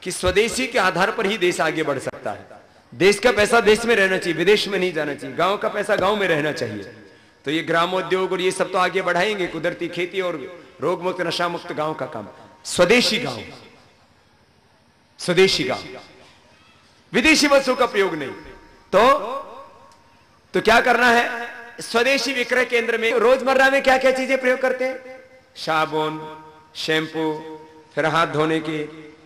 कि स्वदेशी के आधार पर ही देश आगे बढ़ सकता है। देश का पैसा देश में रहना चाहिए, विदेश में नहीं जाना चाहिए। गांव का पैसा गांव में रहना चाहिए। तो ये ग्रामोद्योग और ये सब तो आगे बढ़ाएंगे, कुदरती खेती और रोग मुक्त, नशा मुक्त गांव का काम। स्वदेशी गांव, स्वदेशी गांव, विदेशी वस्तु का प्रयोग नहीं। तो क्या करना है? स्वदेशी विक्रय केंद्र में रोजमर्रा में क्या क्या चीजें प्रयोग करते हैं? साबुन, शैम्पू, फिर हाथ धोने के,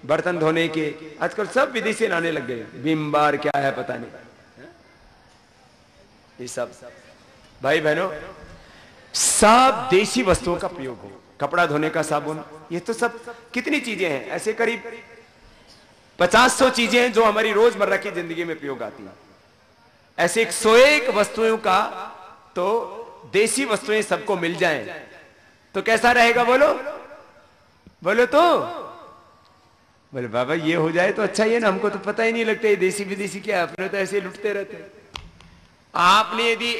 बर्तन धोने के, आजकल सब विदेशी लाने लग गए। विम बार क्या है पता नहीं, ये सब भाई बहनों सब देशी वस्तुओं का प्रयोग हो। कपड़ा धोने का साबुन, ये तो सब कितनी चीजें हैं, ऐसे करीब 50-100 चीजें हैं जो हमारी रोजमर्रा की जिंदगी में प्रयोग आती हैं। ऐसे 101 वस्तुओं का तो देसी वस्तुएं सबको मिल जाएं तो कैसा रहेगा? बोलो बोलो तो बोले बाबा ये हो जाए तो अच्छा ही है ना, हमको तो पता ही नहीं लगता ये देसी विदेशी क्या है, अपने तो ऐसे लुटते रहते हैं। आपने यदि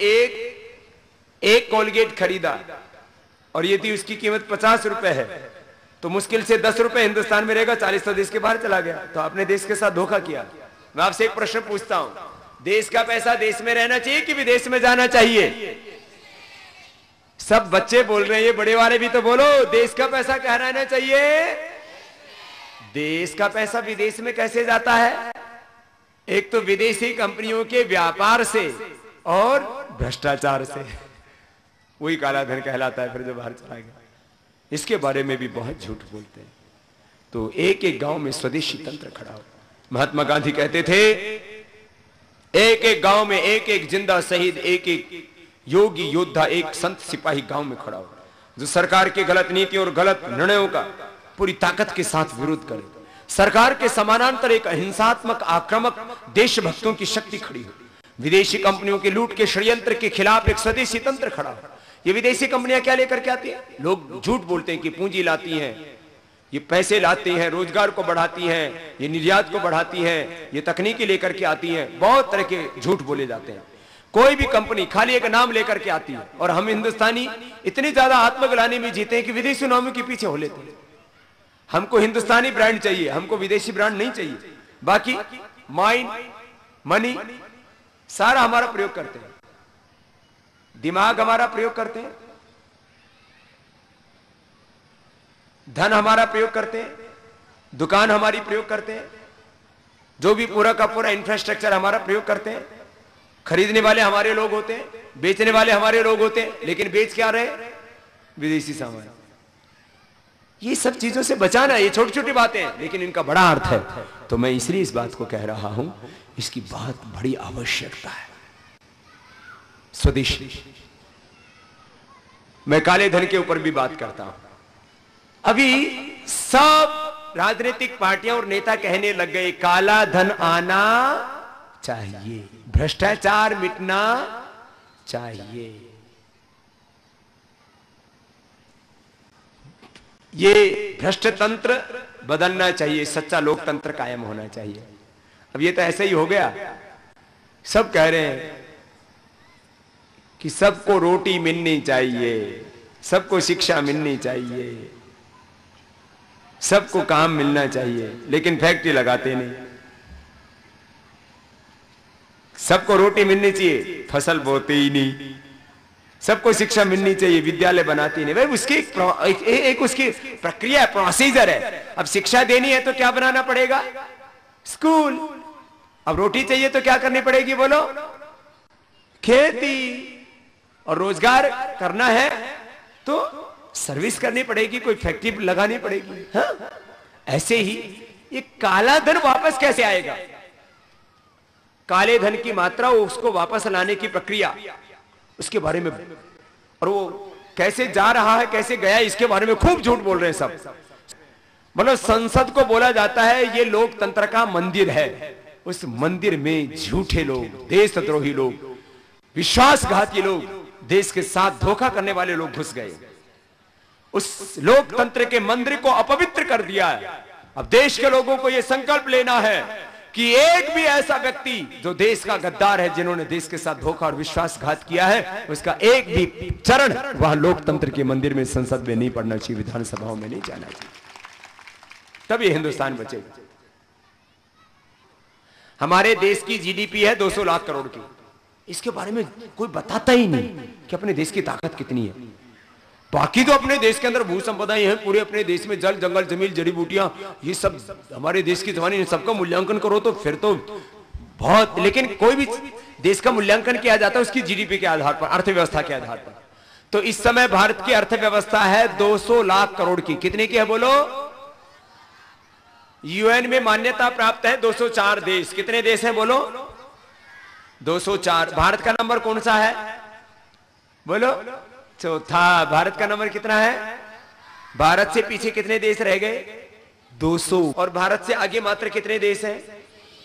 एक कोलगेट खरीदा और यदि उसकी कीमत 50 रुपए है तो मुश्किल से 10 रुपए हिंदुस्तान में रहेगा, 40 तो देश के बाहर चला गया, तो आपने देश के साथ धोखा किया। मैं आपसे एक प्रश्न पूछता हूं, देश का पैसा देश में रहना चाहिए कि विदेश में जाना चाहिए? सब बच्चे बोल रहे हैं, ये बड़े वाले भी तो बोलो, देश का पैसा कहाँ रहना चाहिए? देश का पैसा विदेश में कैसे जाता है? एक तो विदेशी कंपनियों के व्यापार से और भ्रष्टाचार से, वही काला धन कहलाता है फिर जो बाहर चला गया। इसके बारे में भी बहुत झूठ बोलते हैं। तो एक एक गांव में स्वदेशी तंत्र खड़ा हो। महात्मा गांधी कहते थे, एक एक गांव में एक एक जिंदा शहीद, एक एक योगी योद्धा, एक संत सिपाही गांव में खड़ा हो, जो सरकार के गलत नीति और गलत निर्णयों का पूरी ताकत के साथ विरोध करे। सरकार के समानांतर एक अहिंसात्मक आक्रामक देशभक्तों की शक्ति खड़ी हो। विदेशी कंपनियों के लूट के षड्यंत्र के खिलाफ एक स्वदेशी तंत्र खड़ा हो। ये विदेशी कंपनियां क्या लेकर के आती हैं? लोग झूठ बोलते हैं कि पूंजी लाती हैं, ये पैसे लाती हैं, रोजगार को बढ़ाती हैं, ये निर्यात को बढ़ाती हैं, ये तकनीकी लेकर के आती हैं। बहुत तरह के झूठ बोले जाते हैं। कोई भी कंपनी खाली एक नाम लेकर के आती है और हम हिंदुस्तानी इतनी ज्यादा आत्मग्लानि में जीते हैं कि विदेशी नामों के पीछे हो लेते हैं। हमको हिंदुस्तानी ब्रांड चाहिए, हमको विदेशी ब्रांड नहीं चाहिए। बाकी माइंड, मनी सारा हमारा प्रयोग करते हैं, दिमाग हमारा प्रयोग करते हैं, धन हमारा प्रयोग करते हैं, दुकान हमारी प्रयोग करते हैं, जो भी पूरा का पूरा इंफ्रास्ट्रक्चर हमारा प्रयोग करते हैं। खरीदने वाले हमारे लोग होते हैं, बेचने वाले हमारे लोग होते हैं, लेकिन बेच क्या रहे? विदेशी सामान। ये सब चीजों से बचाना, ये छोटी छोटी बातें हैं लेकिन इनका बड़ा अर्थ है। तो मैं इसलिए इस बात को कह रहा हूं, इसकी बहुत बड़ी आवश्यकता है। स्वदेशी। मैं काले धन के ऊपर भी बात करता हूं। अभी सब राजनीतिक पार्टियां और नेता कहने लग गए काला धन आना चाहिए, भ्रष्टाचार मिटना चाहिए। ये भ्रष्ट तंत्र बदलना चाहिए, सच्चा लोकतंत्र कायम होना चाहिए। अब ये तो ऐसे ही हो गया, सब कह रहे हैं कि सबको रोटी मिलनी चाहिए, सबको शिक्षा मिलनी चाहिए, सबको काम मिलना चाहिए, लेकिन फैक्ट्री लगाते नहीं। सबको रोटी मिलनी चाहिए, फसल बोते ही नहीं। सबको शिक्षा मिलनी चाहिए, विद्यालय बनाती नहीं। भाई उसकी एक उसकी प्रक्रिया, प्रोसीजर है। अब शिक्षा देनी है तो क्या बनाना पड़ेगा? स्कूल। अब रोटी चाहिए तो क्या करनी पड़ेगी बोलो? खेती। और रोजगार करना है तो सर्विस करनी पड़ेगी, कोई फैक्ट्री लगानी पड़ेगी। हाँ? ऐसे ही ये काला धन वापस कैसे आएगा? काले धन की मात्रा, उसको वापस लाने की प्रक्रिया, उसके बारे में, और वो कैसे जा रहा है, कैसे गया, इसके बारे में खूब झूठ बोल रहे हैं सब। मतलब संसद को बोला जाता है ये लोकतंत्र का मंदिर है, उस मंदिर में झूठे लोग, देशद्रोही लोग, विश्वासघाती लोग, देश के साथ धोखा करने वाले लोग घुस गए, उस लोकतंत्र के मंदिर को अपवित्र कर दिया है। अब देश के लोगों को यह संकल्प लेना है कि एक भी ऐसा व्यक्ति जो देश का गद्दार है, जिन्होंने देश के साथ धोखा और विश्वासघात किया है, उसका एक भी चरण वह लोकतंत्र के मंदिर में, संसद में नहीं पड़ना चाहिए, विधानसभाओं में नहीं जाना चाहिए, तब ये हिंदुस्तान बचेगा। हमारे देश की जीडीपी है 200 लाख करोड़ की, इसके बारे में कोई बताता ही नहीं कि अपने देश की ताकत कितनी है। बाकी तो अपने देश के अंदर भू संपदाएं हैं, पूरे अपने देश में जल, जंगल, जमीन, जड़ी बूटियां, ये सब हमारे देश की जवानी, सबका मूल्यांकन करो तो फिर तो बहुत। लेकिन कोई भी देश का मूल्यांकन किया जाता है उसकी जीडीपी के आधार पर, अर्थव्यवस्था के आधार पर। तो इस समय भारत की अर्थव्यवस्था है 200 लाख करोड़ की। कितने की है बोलो? यूएन में मान्यता प्राप्त है 204 देश। कितने देश हैं बोलो? 204। भारत का नंबर कौन सा है बोलो? चौथा। भारत का नंबर कितना है? भारत से पीछे कितने देश रह गए? 200। और भारत से आगे मात्र कितने देश हैं?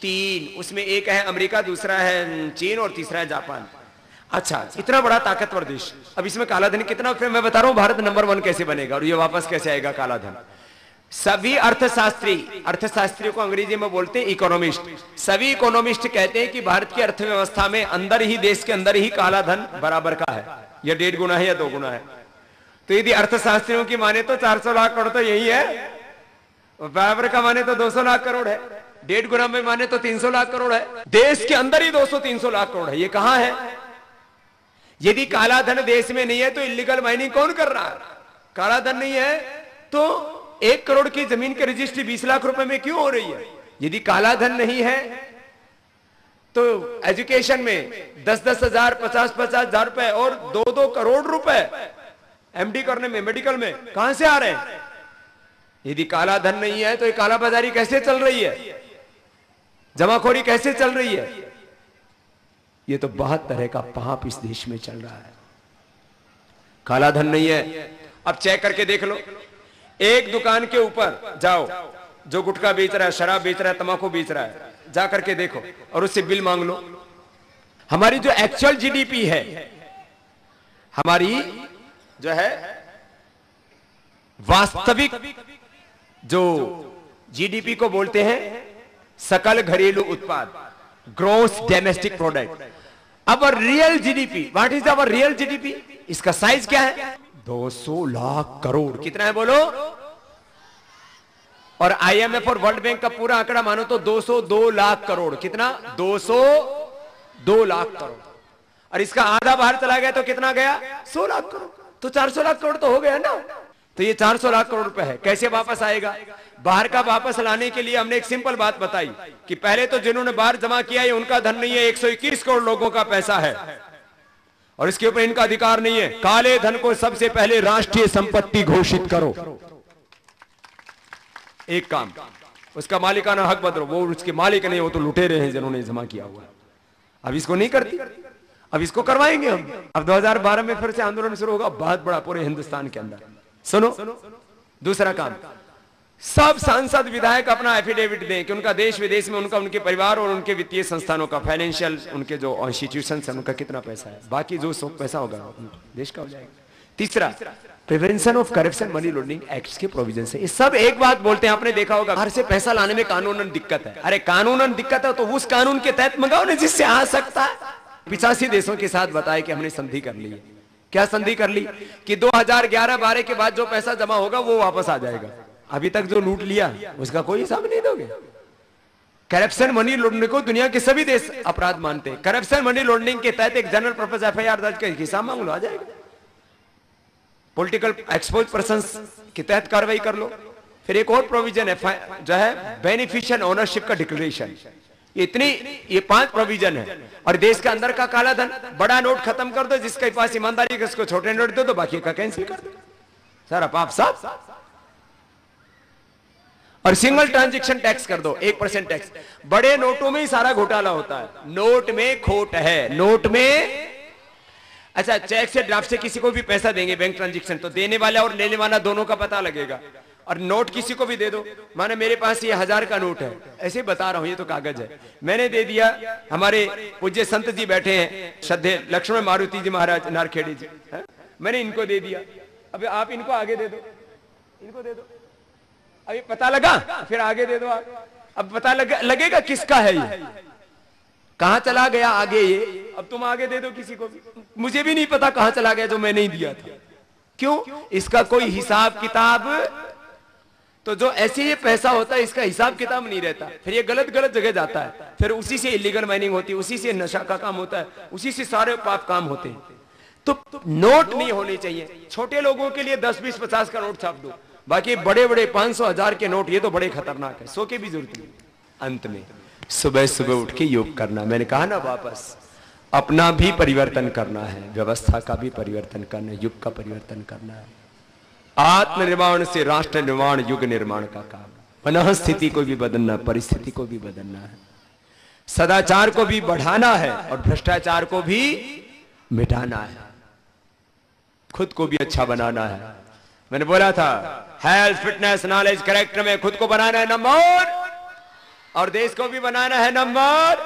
3। उसमें एक है अमेरिका, दूसरा है चीन और तीसरा है जापान। अच्छा, इतना बड़ा ताकतवर देश, अब इसमें काला धन कितना? फिर मैं बता रहा हूं भारत नंबर 1 कैसे बनेगा और ये वापस कैसे आएगा काला धन। सभी अर्थशास्त्रियों को अंग्रेजी में बोलते हैं इकोनॉमिस्ट, सभी इकोनॉमिस्ट कहते हैं कि भारत की अर्थव्यवस्था में अंदर ही, देश के अंदर ही काला धन बराबर का है, या 1.5 गुना है या 2 गुना है। तो यदि अर्थशास्त्रियों की माने तो 400 लाख करोड़ तो यही है, बराबर का माने तो 200 लाख करोड़ है, 1.5 गुना में माने तो 300 लाख करोड़ है। देश के अंदर ही 200-300 लाख करोड़ है। ये कहां है? यदि काला धन देश में नहीं है तो इलीगल माइनिंग कौन कर रहा है? काला धन नहीं है तो 1 करोड़ की जमीन की रजिस्ट्री 20 लाख रुपए में क्यों हो रही है? यदि काला धन नहीं है तो एजुकेशन में 10-10 हजार, 50-50 हजार रुपए और 2-2 करोड़ रुपए एमडी करने में, मेडिकल में कहां से आ रहे हैं? यदि काला धन नहीं है तो ये काला बाजारी कैसे चल रही है? जमाखोरी कैसे चल रही है? ये तो बहुत तरह का पाप इस देश में चल रहा है। काला धन नहीं है। अब चेक करके देख लो, एक दुकान के ऊपर जाओ, जो गुटखा बेच रहा है, शराब बेच रहा है, तंबाकू बेच रहा है, जा करके देखो और उससे बिल मांग लो। हमारी जो एक्चुअल जीडीपी है, हमारी जो है वास्तविक जो जीडीपी को बोलते हैं सकल घरेलू उत्पाद, ग्रॉस डोमेस्टिक प्रोडक्ट। अब real GDP, what is our real GDP? इसका साइज क्या है? 200 लाख करोड़। कितना है बोलो? और आईएमएफ और वर्ल्ड बैंक का पूरा आंकड़ा मानो तो 202 लाख करोड़। कितना? 202 लाख करोड़। और इसका आधा बाहर चला गया तो कितना गया? 100 लाख करोड़। तो 400 लाख करोड़ तो हो गया ना। तो ये 400 लाख करोड़ रुपए है, कैसे वापस आएगा? बाहर का वापस लाने के लिए हमने एक सिंपल बात बताई कि पहले तो जिन्होंने बाहर जमा किया है उनका धन नहीं है, 121 करोड़ लोगों का पैसा है और इसके ऊपर इनका अधिकार नहीं है। काले धन को सबसे पहले राष्ट्रीय संपत्ति घोषित करो। एक काम, उसका मालिकाना हक बदलो। वो उसके मालिक नहीं, वो तो लुटेरे हैं जिन्होंने जमा किया हुआ। अब इसको नहीं करती, अब इसको करवाएंगे हम। अब 2012 में फिर से आंदोलन शुरू होगा, बहुत बड़ा, पूरे हिंदुस्तान के अंदर। सुनो, दूसरा काम, सब सांसद विधायक अपना एफिडेविट दें कि उनका देश विदेश में, उनका, उनके परिवार और उनके वित्तीय संस्थानों का, फाइनेंशियल उनके जो इंस्टीट्यूशन है उनका कितना पैसा है, बाकी जो सब पैसा होगा देश का हो जाएगा। तीसरा, prevention of corruption money laundering act के प्रोविजन से। ये सब एक बात बोलते हैं, आपने देखा होगा बाहर से पैसा लाने में कानूनन दिक्कत है। अरे कानूनन दिक्कत है तो उस कानून के तहत मंगाओ ना जिससे आ सकता है। 85 देशों के साथ बताया कि हमने संधि कर ली है। क्या संधि कर ली कि 2011-12 के बाद जो पैसा जमा होगा वो वापस आ जाएगा। अभी तक जो लूट लिया उसका कोई हिसाब नहीं दोगे। करप्शन मनी लॉन्ड्रिंग को दुनिया के सभी देश अपराध मानते हैं। करप्शन मनी लॉन्ड्रिंग के तहत एक जनरल पर्पस एफआईआर दर्ज कर हिसाब मांग लो, आ जाएगा। पॉलिटिकल एक्सपोज पर्संस के तहत कार्रवाई कर लो। फिर एक और प्रोविजन है जो है बेनिफिशियल ओनरशिप का डिक्लेरेशन। ये 5 प्रोविजन है। और देश के अंदर का काला धन, बड़ा नोट खत्म कर दो, जिसके पास ईमानदारी है उसको छोटे नोट दो, तो बाकी का कैंसिल कर दो। सर आप साहब। और सिंगल ट्रांजैक्शन टैक्स कर दो, 1% टैक्स। बड़े नोटों में ही सारा घोटाला होता है। नोट में खोट है, नोट में। अच्छा, चेक से ड्राफ्ट से किसी को भी पैसा देंगे बैंक ट्रांजैक्शन, तो देने वाला और लेने वाला दोनों का पता लगेगा। और नोट किसी को भी दे दो, माने मेरे पास ये 1000 का नोट है, ऐसे बता रहा हूं, ये तो कागज है, मैंने दे दिया। हमारे पूज्य संत जी बैठे हैं, श्रद्धे लक्ष्मण मारुति जी महाराज नारखेड़ी जी, मैंने इनको दे दिया। अब आप इनको आगे दे दो, इनको दे दो। अभी पता लगा, फिर आगे दे दो आप। अब पता लगेगा किसका है ये, कहां चला गया आगे ये। अब तुम आगे दे दो किसी को भी, मुझे भी नहीं पता कहां चला गया जो मैं नहीं दिया था। क्यों? इसका कोई हिसाब किताब। तो जो ऐसे ये पैसा होता है इसका हिसाब किताब नहीं रहता, फिर ये गलत जगह जाता है, फिर उसी से इलीगल माइनिंग होती है, उसी से नशा का काम होता है, उसी से सारे पाप काम होते हैं। तो नोट नहीं होने चाहिए। छोटे लोगों के लिए 10, 20, 50 का नोट छाप दो, बाकी बड़े 500, 1000 के नोट ये तो बड़े खतरनाक है, 100 के भी जरूरत नहीं। अंत में सुबह उठ के योग करना। मैंने कहा ना, वापस अपना भी परिवर्तन करना है, व्यवस्था का भी परिवर्तन करना है, युग का परिवर्तन करना है। आत्मनिर्माण से राष्ट्र निर्माण, युग निर्माण का काम। पुनः स्थिति को भी बदलना, परिस्थिति को भी बदलना है, सदाचार को भी बढ़ाना है और भ्रष्टाचार को भी मिटाना है, खुद को भी अच्छा बनाना है। मैंने बोला था हेल्थ, फिटनेस, नॉलेज, कैरेक्टर में खुद को बनाना है नंबर, और देश को भी बनाना है नंबर।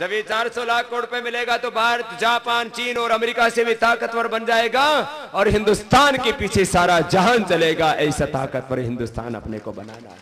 जब ये 400 लाख करोड़ रुपए मिलेगा तो भारत, जापान, चीन और अमेरिका से भी ताकतवर बन जाएगा, और हिंदुस्तान के पीछे सारा जहान चलेगा। ऐसा ताकतवर हिंदुस्तान अपने को बनाना है।